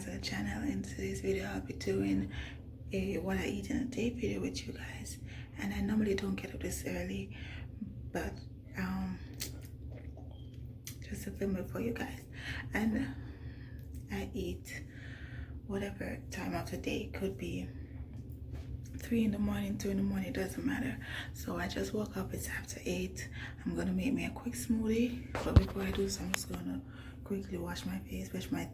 guys to the channel. In today's video I'll be doing a what I eat in a day video with you guys, and I normally don't get up this early, but just to film it for you guys. And I eat whatever time of the day. Could be 3 in the morning, 2 in the morning, doesn't matter. So I just woke up, it's after 8. I'm gonna make me a quick smoothie, but before I do so, I'm just gonna quickly wash my face, brush my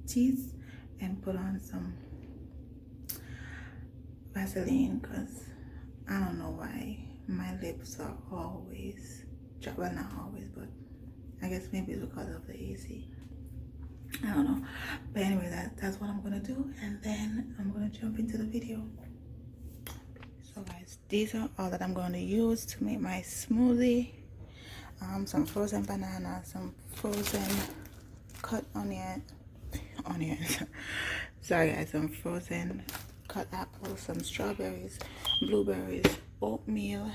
teeth, and put on some Vaseline, because I don't know why my lips are always dry. Well, not always, but I guess maybe it's because of the AC. I don't know, but anyway, that's what I'm gonna do, and then I'm gonna jump into the video. So guys, these are all that I'm going to use to make my smoothie. Some frozen banana, some frozen cut onions. Sorry guys, some frozen cut apples, some strawberries, blueberries, oatmeal,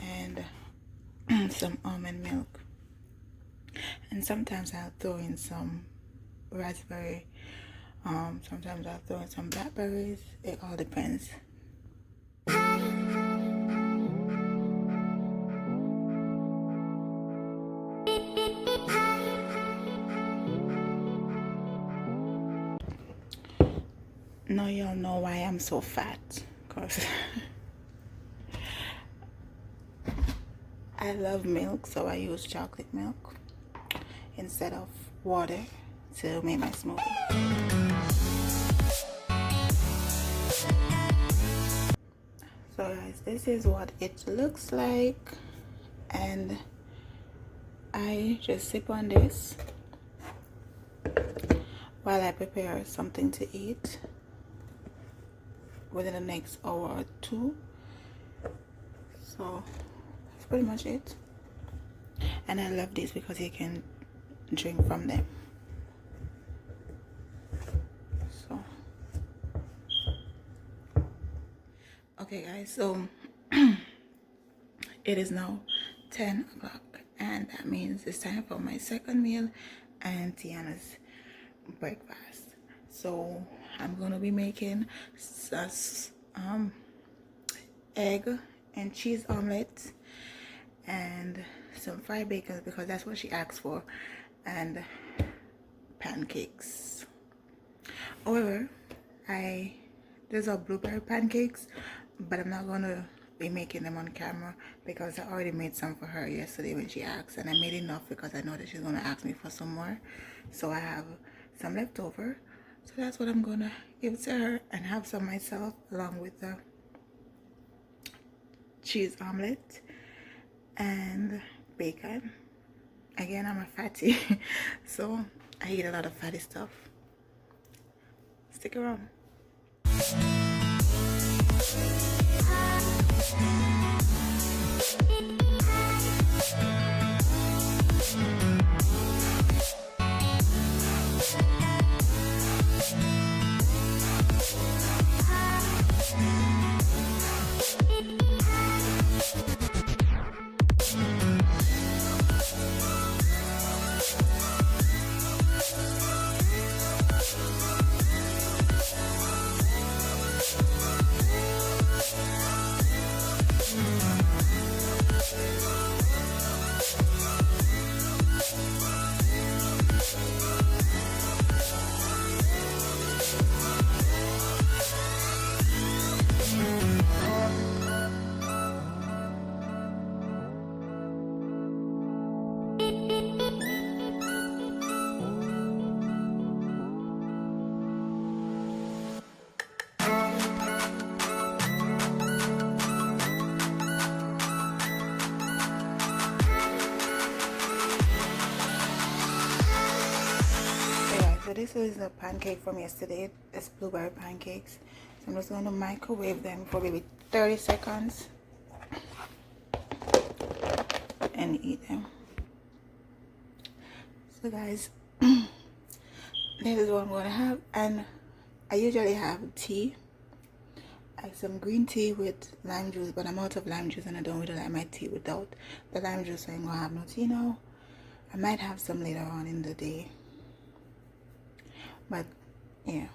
and some almond milk. And sometimes I'll throw in some raspberry. Sometimes I'll throw in some blackberries. It all depends. Now y'all know why I'm so fat, because I love milk, so I use chocolate milk instead of water to make my smoothie. So guys, this is what it looks like, and I just sip on this while I prepare something to eat within the next hour or two. So that's pretty much it. And I love this because you can drink from them. So okay guys, so it is now 10 o'clock, and that means it's time for my second meal and Tiana's breakfast. So I'm gonna be making egg and cheese omelette and some fried bacon, because that's what she asked for, and pancakes. However, these are blueberry pancakes, but I'm not gonna be making them on camera because I already made some for her yesterday when she asked, and I made enough because I know that she's gonna ask me for some more. So I have some left over, so that's what I'm gonna give to her, and have some myself along with the cheese omelet and bacon. Again, I'm a fatty, so I eat a lot of fatty stuff. Stick around. So this is a pancake from yesterday. It's blueberry pancakes. So I'm just going to microwave them for maybe 30 seconds and eat them. So guys, this is what I'm going to have, and I usually have tea, like some green tea with lime juice, but I'm out of lime juice and I don't really like my tea without the lime juice, so I'm going to have no tea now. I might have some later on in the day, but Yeah,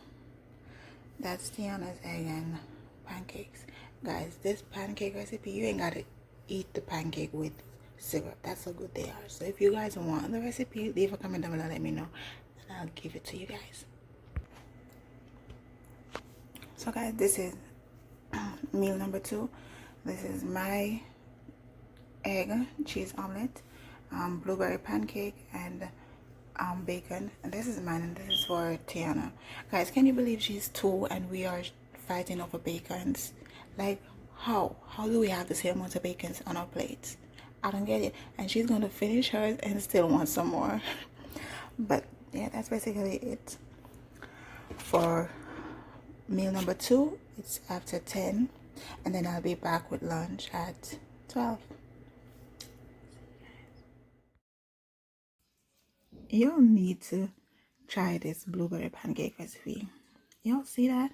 that's Tiana's egg and pancakes. Guys, this pancake recipe, you ain't gotta eat the pancake with syrup. That's how good they are. So if you guys want the recipe, leave a comment down below, let me know, and I'll give it to you guys. So guys, this is meal number 2. This is my egg cheese omelet, blueberry pancake, and bacon. And this is mine, and this is for Tiana. Guys, can you believe she's 2 and we are fighting over bacons? Like, how do we have the same amount of bacons on our plates? I don't get it. And she's gonna finish hers and still want some more. But yeah, that's basically it for meal number 2. It's after 10, and then I'll be back with lunch at 12. Y'all need to try this blueberry pancake recipe. Y'all see that?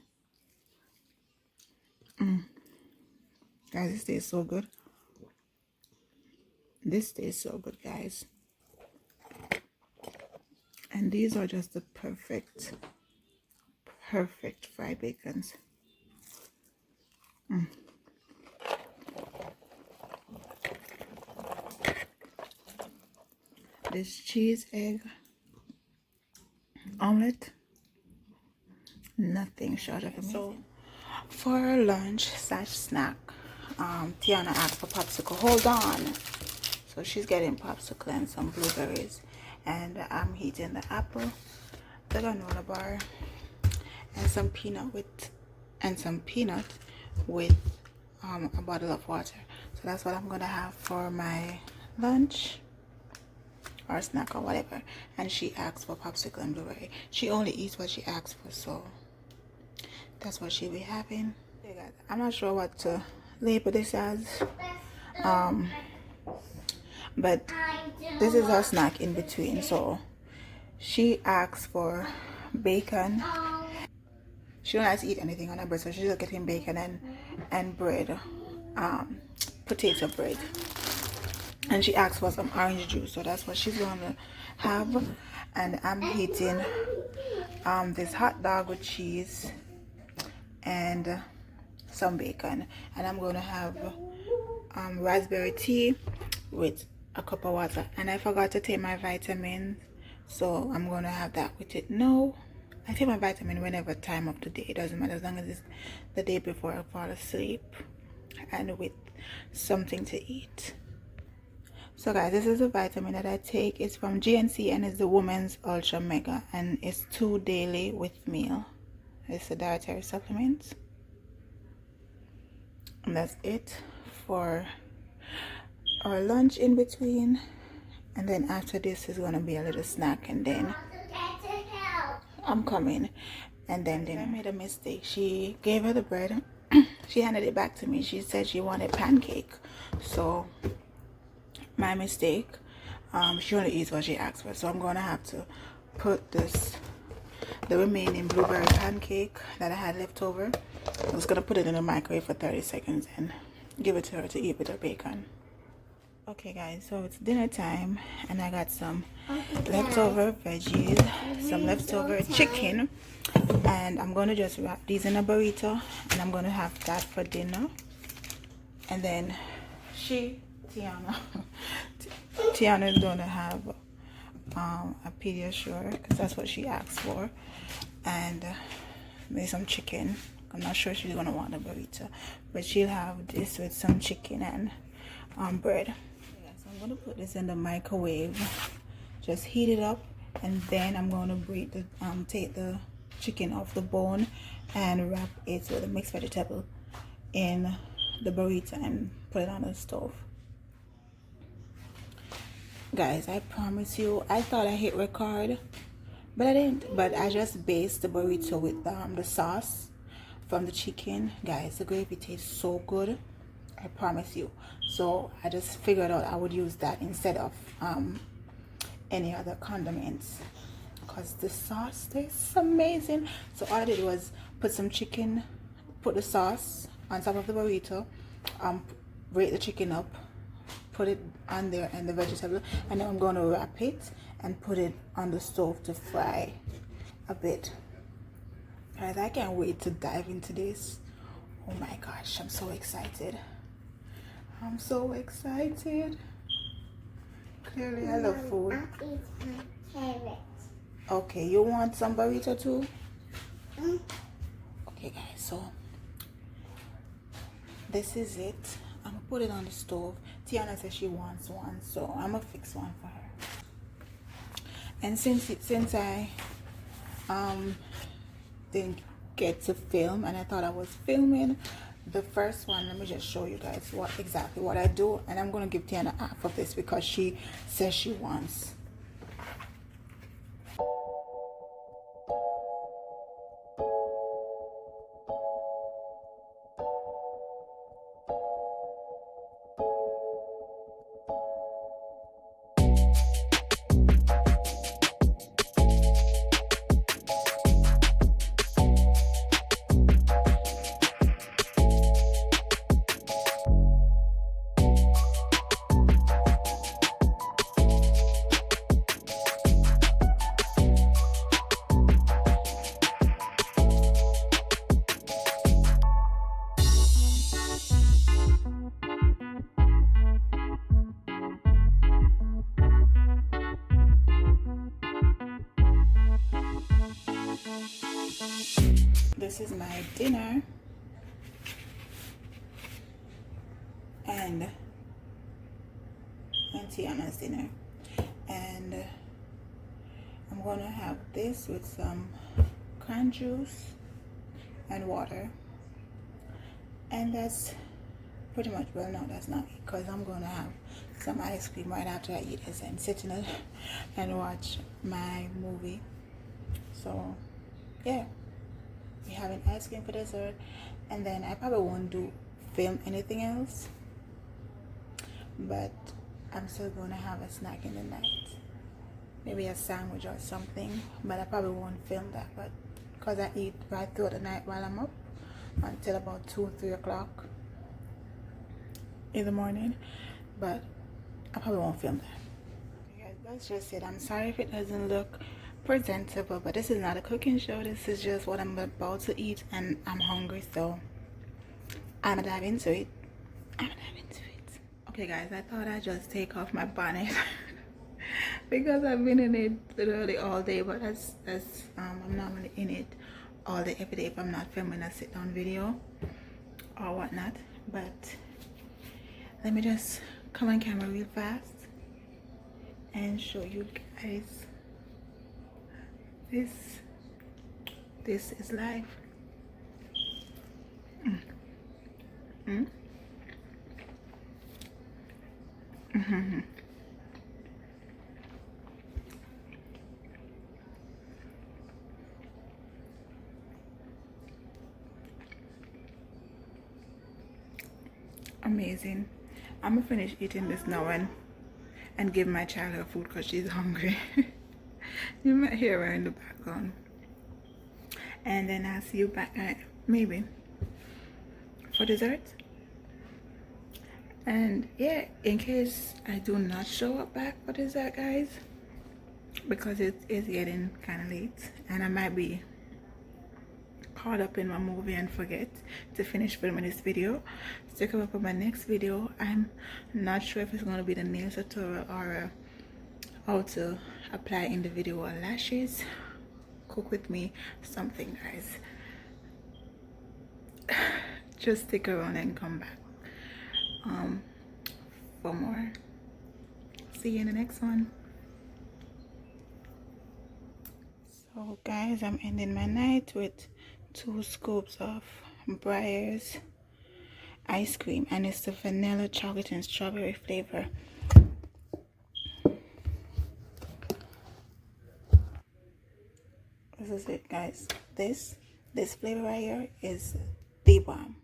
Guys, this tastes so good. This tastes so good, guys. And these are just the perfect fried bacons. This cheese egg omelet, nothing short of amazing. So for lunch / snack, Tiana asked for popsicle. Hold on. So she's getting popsicle and some blueberries, and I'm heating the apple, the granola bar, and some peanut with a bottle of water. So that's what I'm gonna have for my lunch or snack or whatever. And she asked for popsicle and blueberry. She only eats what she asks for, so that's what she'll be having. I'm not sure what to label this as, but this is her snack in between. So she asked for bacon. She don't like to eat anything on her bread, so she's just getting bacon and bread, potato bread. And she asked for some orange juice, so that's what she's gonna have. And I'm eating this hot dog with cheese and some bacon, and I'm gonna have raspberry tea with a cup of water. And I forgot to take my vitamins, so I'm gonna have that with it. No, I take my vitamin whenever time of the day, it doesn't matter, as long as it's the day before I fall asleep and with something to eat. So guys, this is a vitamin that I take. It's from GNC and it's the Women's Ultra Mega, and it's 2 daily with meal. It's a dietary supplement. And that's it for our lunch in between. And then after this is gonna be a little snack, and then I'm coming. And then I made a mistake. She gave her the bread. She handed it back to me. She said she wanted pancake. So my mistake. She only eats what she asked for. So I'm gonna have to put the remaining blueberry pancake that I had left over. I was gonna put it in the microwave for 30 seconds and give it to her to eat with her bacon. Okay guys, so it's dinner time, and I got some leftover veggies, some leftover chicken, and I'm gonna just wrap these in a burrito, and I'm gonna have that for dinner. And then Tiana is gonna have a Pediasure, because that's what she asked for, and maybe some chicken. I'm not sure she's gonna want a burrito, but she'll have this with some chicken and bread. Yeah, so I'm gonna put this in the microwave, just heat it up, and then I'm gonna take the chicken off the bone and wrap it with a mixed vegetable in the burrito and put it on the stove. Guys, I promise you, I thought I hit record, but I didn't. But I just based the burrito with the sauce from the chicken. Guys, the gravy tastes so good, I promise you. So I just figured out I would use that instead of any other condiments, because the sauce tastes amazing. So all I did was put some chicken, put the sauce on top of the burrito, break the chicken up, put it on there and the vegetable, and then I'm going to wrap it and put it on the stove to fry a bit. Guys, I can't wait to dive into this. Oh my gosh, I'm so excited. I'm so excited. Clearly I love food. Okay, you want some burrito too? Okay guys, so this is it. I'm gonna put it on the stove. Tiana says she wants one, so I'm gonna fix one for her. And since I didn't get to film and I thought I was filming the first one, let me just show you guys exactly what I do. And I'm gonna give Tiana half of this because she says she wants. This is my dinner, and Tiana's dinner, and I'm gonna have this with some cran juice and water, and that's pretty much, well no, that's not it, because I'm gonna have some ice cream right after I eat this and sit in it and watch my movie. So yeah, we having ice cream for dessert, and then I probably won't film anything else, but I'm still gonna have a snack in the night, maybe a sandwich or something, but I probably won't film that, but because I eat right through the night while I'm up until about 2-3 o'clock in the morning, but I probably won't film that. Okay, guys, that's just it. I'm sorry if it doesn't look presentable, but this is not a cooking show. This is just what I'm about to eat, and I'm hungry, so I'm gonna dive into it. Okay guys, I thought I'd just take off my bonnet because I've been in it literally all day, but I'm normally in it all day every day if I'm not filming a sit down video or whatnot. But let me just come on camera real fast and show you guys this is life. Amazing. I'm gonna finish eating this now and give my child her food because she's hungry. You might hear her in the background, and then I'll see you back maybe for dessert. And yeah, in case I do not show up back for dessert, guys, because it is getting kind of late and I might be caught up in my movie and forget to finish filming this video, stick up for my next video. I'm not sure if it's going to be the nails tutorial or how to apply individual lashes. Cook with me, something, guys. Just stick around and come back for more. See you in the next one. So guys, I'm ending my night with 2 scoops of Breyers ice cream, and it's the vanilla, chocolate, and strawberry flavor. This is it, guys. This flavor right here is the bomb.